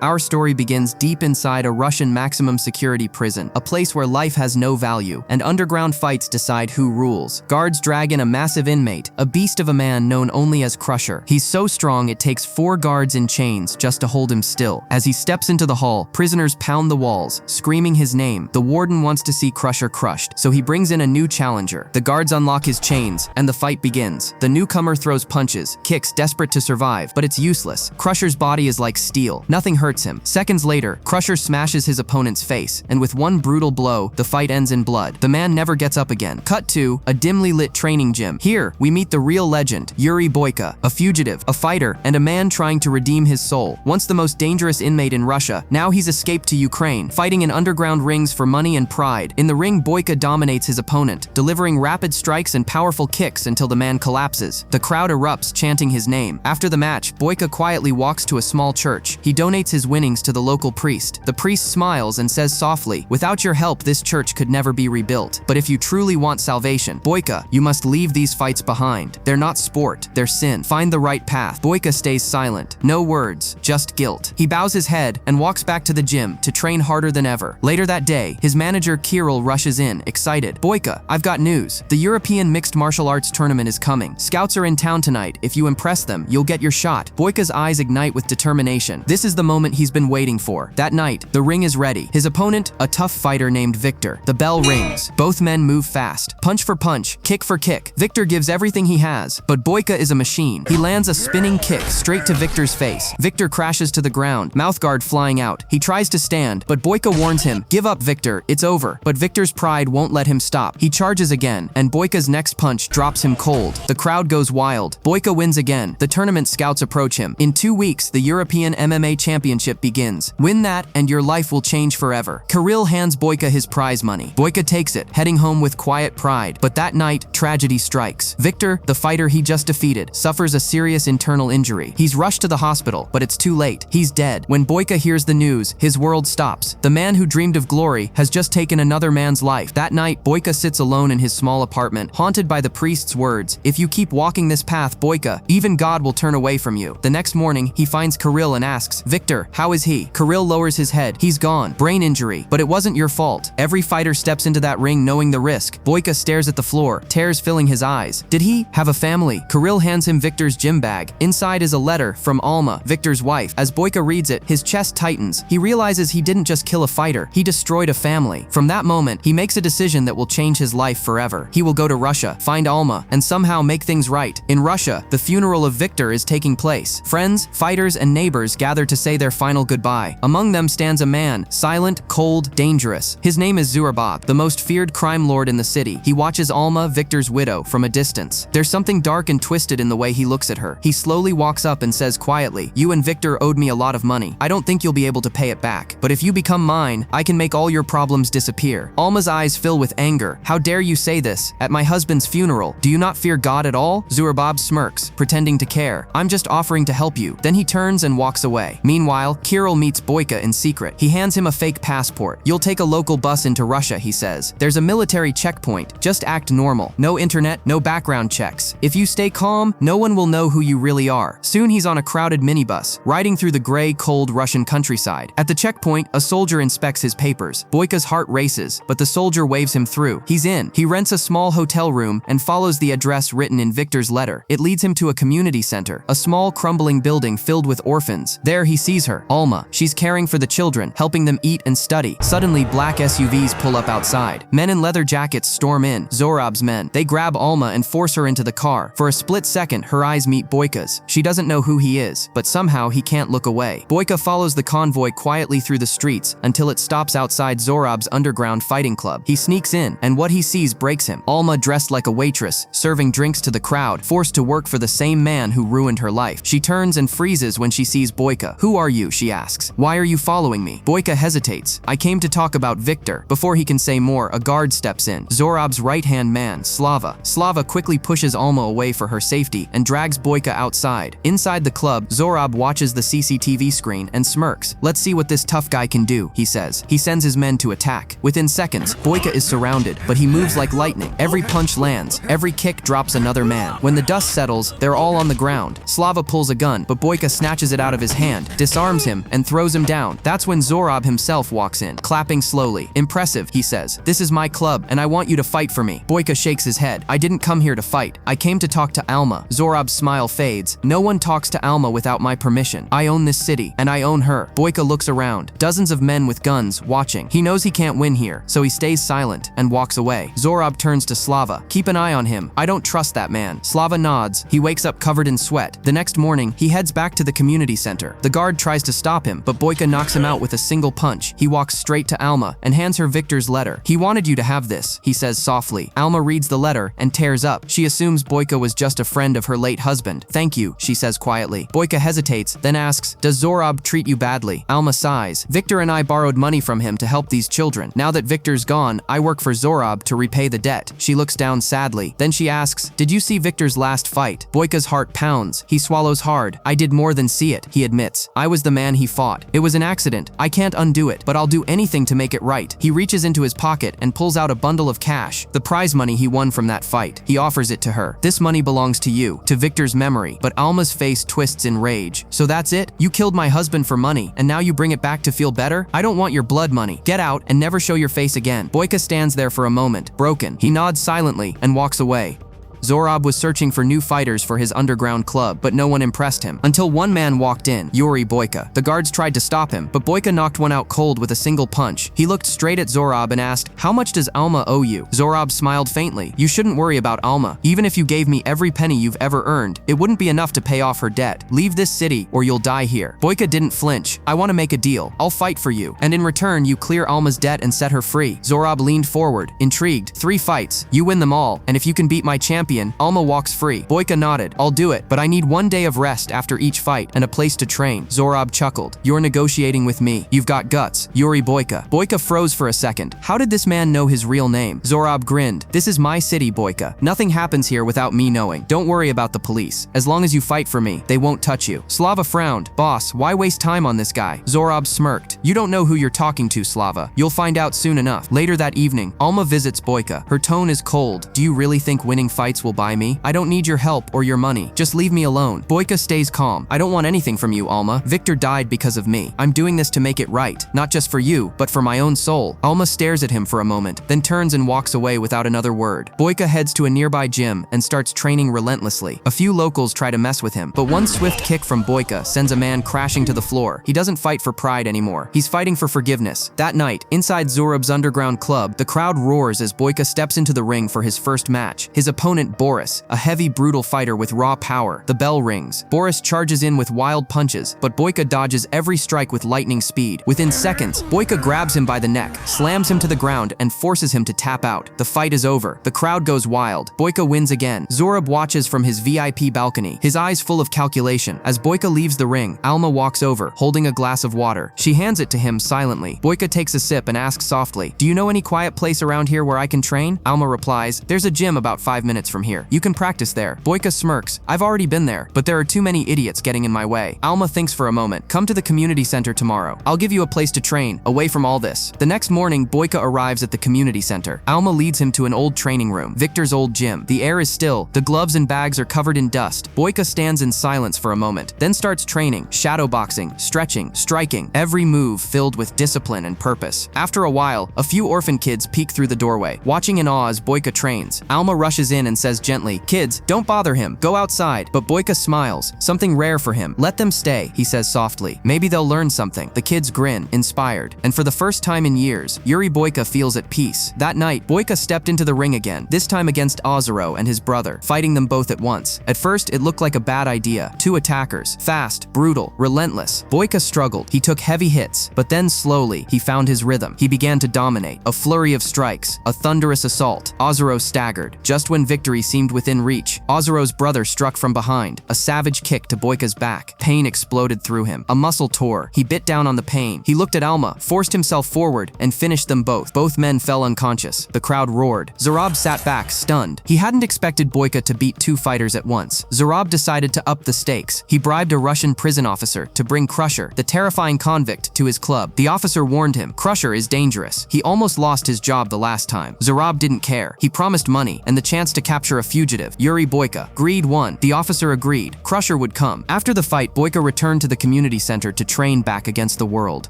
Our story begins deep inside a Russian maximum security prison, a place where life has no value, and underground fights decide who rules. Guards drag in a massive inmate, a beast of a man known only as Crusher. He's so strong it takes 4 guards in chains just to hold him still. As he steps into the hall, prisoners pound the walls, screaming his name. The warden wants to see Crusher crushed, so he brings in a new challenger. The guards unlock his chains, and the fight begins. The newcomer throws punches, kicks, desperate to survive, but it's useless. Crusher's body is like steel. Nothing hurts him. Seconds later, Crusher smashes his opponent's face, and with one brutal blow, the fight ends in blood. The man never gets up again. Cut to a dimly lit training gym. Here, we meet the real legend, Yuri Boyka, a fugitive, a fighter, and a man trying to redeem his soul. Once the most dangerous inmate in Russia, now he's escaped to Ukraine, fighting in underground rings for money and pride. In the ring, Boyka dominates his opponent, delivering rapid strikes and powerful kicks until the man collapses. The crowd erupts, chanting his name. After the match, Boyka quietly walks to a small church. He donates his winnings to the local priest. The priest smiles and says softly, "Without your help, this church could never be rebuilt. But if you truly want salvation, Boyka, you must leave these fights behind. They're not sport, they're sin. Find the right path." Boyka stays silent. No words, just guilt. He bows his head and walks back to the gym to train harder than ever. Later that day, his manager Kirill rushes in, excited. "Boyka, I've got news. The European Mixed Martial Arts Tournament is coming. Scouts are in town tonight. If you impress them, you'll get your shot." Boyka's eyes ignite with determination. This is the moment he's been waiting for. That night, the ring is ready. His opponent, a tough fighter named Victor. The bell rings. Both men move fast. Punch for punch, kick for kick. Victor gives everything he has, but Boyka is a machine. He lands a spinning kick straight to Victor's face. Victor crashes to the ground, mouthguard flying out. He tries to stand, but Boyka warns him, "Give up, Victor, it's over." But Victor's pride won't let him stop. He charges again, and Boyka's next punch drops him cold. The crowd goes wild. Boyka wins again. The tournament scouts approach him. In 2 weeks, the European MMA Championship begins. Win that, and your life will change forever. Kirill hands Boyka his prize money. Boyka takes it, heading home with quiet pride. But that night, tragedy strikes. Victor, the fighter he just defeated, suffers a serious internal injury. He's rushed to the hospital, but it's too late. He's dead. When Boyka hears the news, his world stops. The man who dreamed of glory has just taken another man's life. That night, Boyka sits alone in his small apartment, haunted by the priest's words, "If you keep walking this path, Boyka, even God will turn away from you." The next morning, he finds Kirill and asks, "Victor, how is he?" Kirill lowers his head. "He's gone. Brain injury. But it wasn't your fault. Every fighter steps into that ring knowing the risk." Boyka stares at the floor, tears filling his eyes. Did he have a family? Kirill hands him Victor's gym bag. Inside is a letter from Alma, Victor's wife. As Boyka reads it, his chest tightens. He realizes he didn't just kill a fighter, he destroyed a family. From that moment, he makes a decision that will change his life forever. He will go to Russia, find Alma, and somehow make things right. In Russia, the funeral of Victor is taking place. Friends, fighters, and neighbors gather to say their final goodbye. Among them stands a man, silent, cold, dangerous. His name is Zurabab, the most feared crime lord in the city. He watches Alma, Victor's widow, from a distance. There's something dark and twisted in the way he looks at her. He slowly walks up and says quietly, "You and Victor owed me a lot of money. I don't think you'll be able to pay it back. But if you become mine, I can make all your problems disappear." Alma's eyes fill with anger. "How dare you say this? At my husband's funeral. Do you not fear God at all?" Zurabab smirks, pretending to care. "I'm just offering to help you." Then he turns and walks away. Meanwhile, Kirill meets Boyka in secret. He hands him a fake passport. "You'll take a local bus into Russia," he says. "There's a military checkpoint. Just act normal. No internet, no background checks. If you stay calm, no one will know who you really are." Soon he's on a crowded minibus, riding through the gray, cold Russian countryside. At the checkpoint, a soldier inspects his papers. Boyka's heart races, but the soldier waves him through. He's in. He rents a small hotel room and follows the address written in Victor's letter. It leads him to a community center, a small, crumbling building filled with orphans. There he sees her, Alma. She's caring for the children, helping them eat and study. Suddenly, black SUVs pull up outside. Men in leather jackets storm in, Zorob's men. They grab Alma and force her into the car. For a split second, her eyes meet Boyka's. She doesn't know who he is, but somehow he can't look away. Boyka follows the convoy quietly through the streets until it stops outside Zorob's underground fighting club. He sneaks in, and what he sees breaks him. Alma, dressed like a waitress, serving drinks to the crowd, forced to work for the same man who ruined her life. She turns and freezes when she sees Boyka. "Who are you?" she asks. "Why are you following me?" Boyka hesitates. "I came to talk about Victor." Before he can say more, a guard steps in. Zorob's right-hand man, Slava. Slava quickly pushes Alma away for her safety and drags Boyka outside. Inside the club, Zorob watches the CCTV screen and smirks. "Let's see what this tough guy can do," he says. He sends his men to attack. Within seconds, Boyka is surrounded, but he moves like lightning. Every punch lands. Every kick drops another man. When the dust settles, they're all on the ground. Slava pulls a gun, but Boyka snatches it out of his hand, disarms disarms him and throws him down. That's when Zorab himself walks in, clapping slowly. "Impressive," he says. "This is my club, and I want you to fight for me." Boyka shakes his head. "I didn't come here to fight. I came to talk to Alma." Zorab's smile fades. "No one talks to Alma without my permission. I own this city, and I own her." Boyka looks around. Dozens of men with guns, watching. He knows he can't win here, so he stays silent and walks away. Zorab turns to Slava. "Keep an eye on him. I don't trust that man." Slava nods. He wakes up covered in sweat. The next morning, he heads back to the community center. The guard tries to stop him, but Boyka knocks him out with a single punch. He walks straight to Alma and hands her Victor's letter. "He wanted you to have this," he says softly. Alma reads the letter and tears up. She assumes Boyka was just a friend of her late husband. "Thank you," she says quietly. Boyka hesitates, then asks, "Does Zorab treat you badly?" Alma sighs. "Victor and I borrowed money from him to help these children. Now that Victor's gone, I work for Zorab to repay the debt." She looks down sadly. Then she asks, "Did you see Victor's last fight?" Boyka's heart pounds. He swallows hard. "I did more than see it," he admits. "I was the man he fought. It was an accident. I can't undo it, but I'll do anything to make it right." He reaches into his pocket and pulls out a bundle of cash, the prize money he won from that fight. He offers it to her. "This money belongs to you, to Victor's memory." But Alma's face twists in rage. "So that's it? You killed my husband for money, and now you bring it back to feel better? I don't want your blood money. Get out and never show your face again." Boyka stands there for a moment, broken. He nods silently and walks away. Zorab was searching for new fighters for his underground club, but no one impressed him. Until one man walked in, Yuri Boyka. The guards tried to stop him, but Boyka knocked one out cold with a single punch. He looked straight at Zorab and asked, "How much does Alma owe you?" Zorab smiled faintly. "You shouldn't worry about Alma. Even if you gave me every penny you've ever earned, it wouldn't be enough to pay off her debt. Leave this city or you'll die here." Boyka didn't flinch. "I want to make a deal. I'll fight for you, and in return, you clear Alma's debt and set her free." Zorab leaned forward, intrigued. "3 fights. You win them all, and if you can beat my champion, Alma walks free." Boyka nodded. "I'll do it, but I need 1 day of rest after each fight and a place to train." Zorab chuckled. "You're negotiating with me. You've got guts." Yuri Boyka. Boyka froze for a second. How did this man know his real name? Zorab grinned. "This is my city, Boyka. Nothing happens here without me knowing. Don't worry about the police. As long as you fight for me, they won't touch you." Slava frowned. "Boss, why waste time on this guy?" Zorab smirked. "You don't know who you're talking to, Slava. You'll find out soon enough." Later that evening, Alma visits Boyka. Her tone is cold. "Do you really think winning fights will buy me? I don't need your help or your money. Just leave me alone." Boyka stays calm. "I don't want anything from you, Alma. Victor died because of me. I'm doing this to make it right, not just for you, but for my own soul." Alma stares at him for a moment, then turns and walks away without another word. Boyka heads to a nearby gym and starts training relentlessly. A few locals try to mess with him, but one swift kick from Boyka sends a man crashing to the floor. He doesn't fight for pride anymore. He's fighting for forgiveness. That night, inside Zorab's underground club, the crowd roars as Boyka steps into the ring for his first match. His opponent, Boris, a heavy, brutal fighter with raw power. The bell rings. Boris charges in with wild punches, but Boyka dodges every strike with lightning speed. Within seconds, Boyka grabs him by the neck, slams him to the ground, and forces him to tap out. The fight is over. The crowd goes wild. Boyka wins again. Zorab watches from his VIP balcony, his eyes full of calculation. As Boyka leaves the ring, Alma walks over, holding a glass of water. She hands it to him silently. Boyka takes a sip and asks softly, "Do you know any quiet place around here where I can train?" Alma replies, "There's a gym about 5 minutes from here. You can practice there." Boyka smirks. "I've already been there, but there are too many idiots getting in my way." Alma thinks for a moment. "Come to the community center tomorrow. I'll give you a place to train, away from all this." The next morning, Boyka arrives at the community center. Alma leads him to an old training room, Victor's old gym. The air is still. The gloves and bags are covered in dust. Boyka stands in silence for a moment, then starts training, shadow boxing, stretching, striking, every move filled with discipline and purpose. After a while, a few orphan kids peek through the doorway, watching in awe as Boyka trains. Alma rushes in and says gently, "Kids, don't bother him. Go outside." But Boyka smiles, something rare for him. "Let them stay," he says softly. "Maybe they'll learn something." The kids grin, inspired. And for the first time in years, Yuri Boyka feels at peace. That night, Boyka stepped into the ring again, this time against Ozero and his brother, fighting them both at once. At first, it looked like a bad idea. 2 attackers, fast, brutal, relentless. Boyka struggled. He took heavy hits, but then slowly, he found his rhythm. He began to dominate. A flurry of strikes, a thunderous assault. Ozero staggered. Just when victory seemed within reach, Ozero's brother struck from behind, a savage kick to Boyka's back. Pain exploded through him. A muscle tore. He bit down on the pain. He looked at Alma, forced himself forward, and finished them both. Both men fell unconscious. The crowd roared. Zorab sat back, stunned. He hadn't expected Boyka to beat 2 fighters at once. Zorab decided to up the stakes. He bribed a Russian prison officer to bring Crusher, the terrifying convict, to his club. The officer warned him, "Crusher is dangerous. He almost lost his job the last time." Zorab didn't care. He promised money and the chance to capture capture a fugitive, Yuri Boyka. Greed won. The officer agreed. Crusher would come. After the fight, Boyka returned to the community center to train back against the world.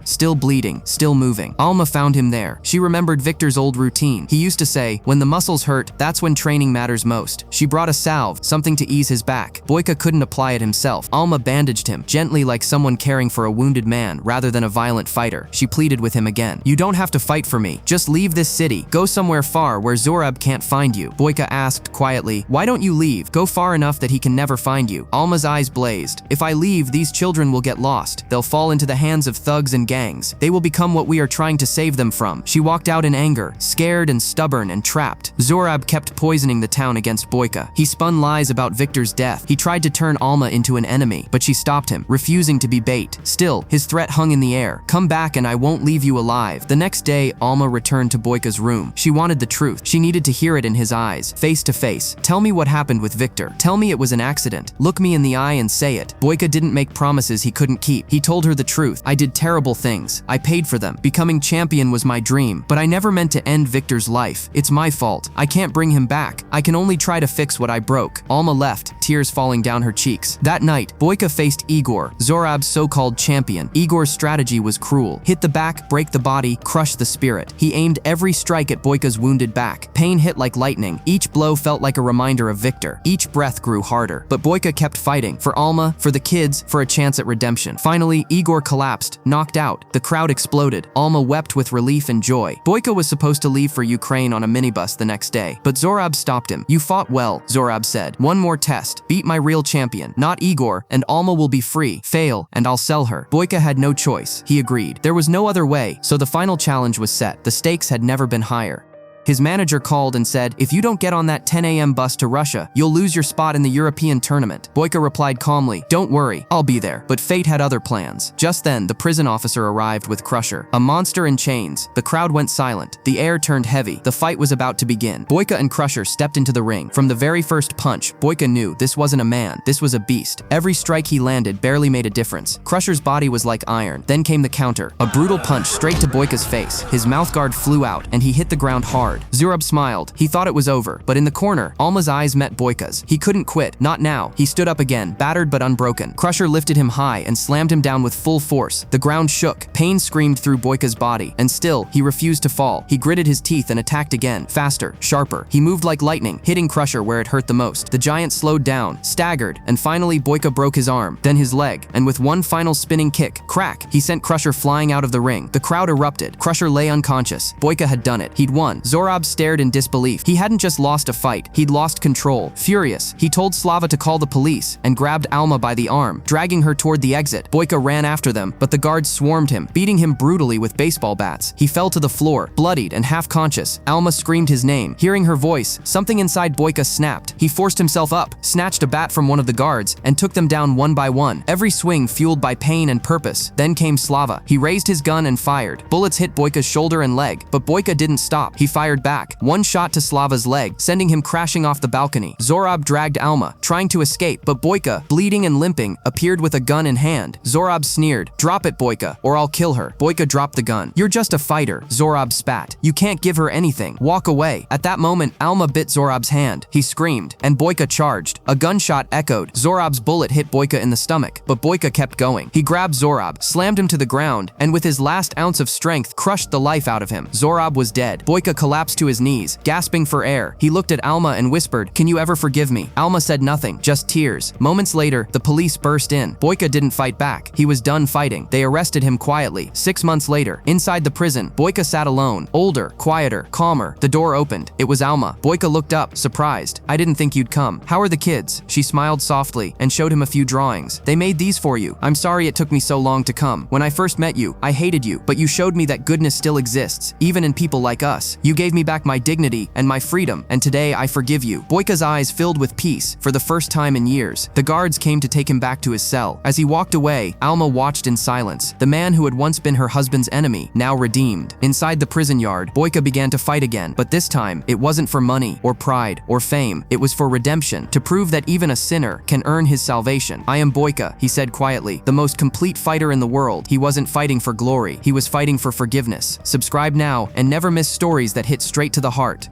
Still bleeding, still moving. Alma found him there. She remembered Victor's old routine. He used to say, when the muscles hurt, that's when training matters most. She brought a salve, something to ease his back. Boyka couldn't apply it himself. Alma bandaged him, gently like someone caring for a wounded man rather than a violent fighter. She pleaded with him again. You don't have to fight for me. Just leave this city. Go somewhere far where Zorab can't find you. Boyka asked quietly, why don't you leave? Go far enough that he can never find you. Alma's eyes blazed. If I leave, these children will get lost. They'll fall into the hands of thugs and gangs. They will become what we are trying to save them from. She walked out in anger, scared and stubborn and trapped. Zorab kept poisoning the town against Boyka. He spun lies about Victor's death. He tried to turn Alma into an enemy, but she stopped him, refusing to be bait. Still, his threat hung in the air. Come back and I won't leave you alive. The next day, Alma returned to Boyka's room. She wanted the truth. She needed to hear it in his eyes, face to face. Tell me what happened with Victor. Tell me it was an accident. Look me in the eye and say it. Boyka didn't make promises he couldn't keep. He told her the truth. I did terrible things. I paid for them. Becoming champion was my dream, but I never meant to end Victor's life. It's my fault. I can't bring him back. I can only try to fix what I broke. Alma left, tears falling down her cheeks. That night, Boyka faced Igor, Zorab's so-called champion. Igor's strategy was cruel. Hit the back, break the body, crush the spirit. He aimed every strike at Boyka's wounded back. Pain hit like lightning. Each blow felt like a reminder of Victor. Each breath grew harder. But Boyka kept fighting. For Alma, for the kids, for a chance at redemption. Finally, Igor collapsed, knocked out. The crowd exploded. Alma wept with relief and joy. Boyka was supposed to leave for Ukraine on a minibus the next day, but Zorab stopped him. You fought well, Zorab said. One more test. Beat my real champion, not Igor, and Alma will be free. Fail, and I'll sell her. Boyka had no choice. He agreed. There was no other way, so the final challenge was set. The stakes had never been higher. His manager called and said, if you don't get on that 10 a.m. bus to Russia, you'll lose your spot in the European tournament. Boyka replied calmly, don't worry, I'll be there. But fate had other plans. Just then, the prison officer arrived with Crusher, a monster in chains. The crowd went silent. The air turned heavy. The fight was about to begin. Boyka and Crusher stepped into the ring. From the very first punch, Boyka knew this wasn't a man. This was a beast. Every strike he landed barely made a difference. Crusher's body was like iron. Then came the counter. A brutal punch straight to Boyka's face. His mouthguard flew out, and he hit the ground hard. Zorab smiled. He thought it was over, but in the corner, Alma's eyes met Boyka's. He couldn't quit. Not now. He stood up again, battered but unbroken. Crusher lifted him high and slammed him down with full force. The ground shook. Pain screamed through Boyka's body, and still, he refused to fall. He gritted his teeth and attacked again, faster, sharper. He moved like lightning, hitting Crusher where it hurt the most. The giant slowed down, staggered, and finally Boyka broke his arm, then his leg, and with one final spinning kick, crack, he sent Crusher flying out of the ring. The crowd erupted. Crusher lay unconscious. Boyka had done it. He'd won. Zorab stared in disbelief. He hadn't just lost a fight, he'd lost control. Furious, he told Slava to call the police and grabbed Alma by the arm, dragging her toward the exit. Boyka ran after them, but the guards swarmed him, beating him brutally with baseball bats. He fell to the floor, bloodied and half-conscious. Alma screamed his name. Hearing her voice, something inside Boyka snapped. He forced himself up, snatched a bat from one of the guards, and took them down one by one, every swing fueled by pain and purpose. Then came Slava. He raised his gun and fired. Bullets hit Boyka's shoulder and leg, but Boyka didn't stop. He fired back. One shot to Slava's leg, sending him crashing off the balcony. Zorab dragged Alma, trying to escape, but Boyka, bleeding and limping, appeared with a gun in hand. Zorab sneered, "Drop it, Boyka, or I'll kill her." Boyka dropped the gun. "You're just a fighter," Zorab spat. "You can't give her anything. Walk away." At that moment, Alma bit Zorab's hand. He screamed, and Boyka charged. A gunshot echoed. Zorab's bullet hit Boyka in the stomach, but Boyka kept going. He grabbed Zorab, slammed him to the ground, and with his last ounce of strength, crushed the life out of him. Zorab was dead. Boyka collapsed to his knees, gasping for air. He looked at Alma and whispered, "Can you ever forgive me?" Alma said nothing, just tears. Moments later, the police burst in. Boyka didn't fight back. He was done fighting. They arrested him quietly. 6 months later, inside the prison, Boyka sat alone, older, quieter, calmer. The door opened. It was Alma. Boyka looked up, surprised. "I didn't think you'd come. How are the kids?" She smiled softly and showed him a few drawings. "They made these for you. I'm sorry it took me so long to come. When I first met you, I hated you, but you showed me that goodness still exists, even in people like us. You gave me back my dignity and my freedom, and today I forgive you." Boyka's eyes filled with peace for the first time in years. The guards came to take him back to his cell. As he walked away, Alma watched in silence. The man who had once been her husband's enemy, now redeemed. Inside the prison yard, Boyka began to fight again, but this time, it wasn't for money, or pride, or fame. It was for redemption, to prove that even a sinner can earn his salvation. "I am Boyka," he said quietly, "the most complete fighter in the world." He wasn't fighting for glory, he was fighting for forgiveness. Subscribe now, and never miss stories that hit straight to the heart.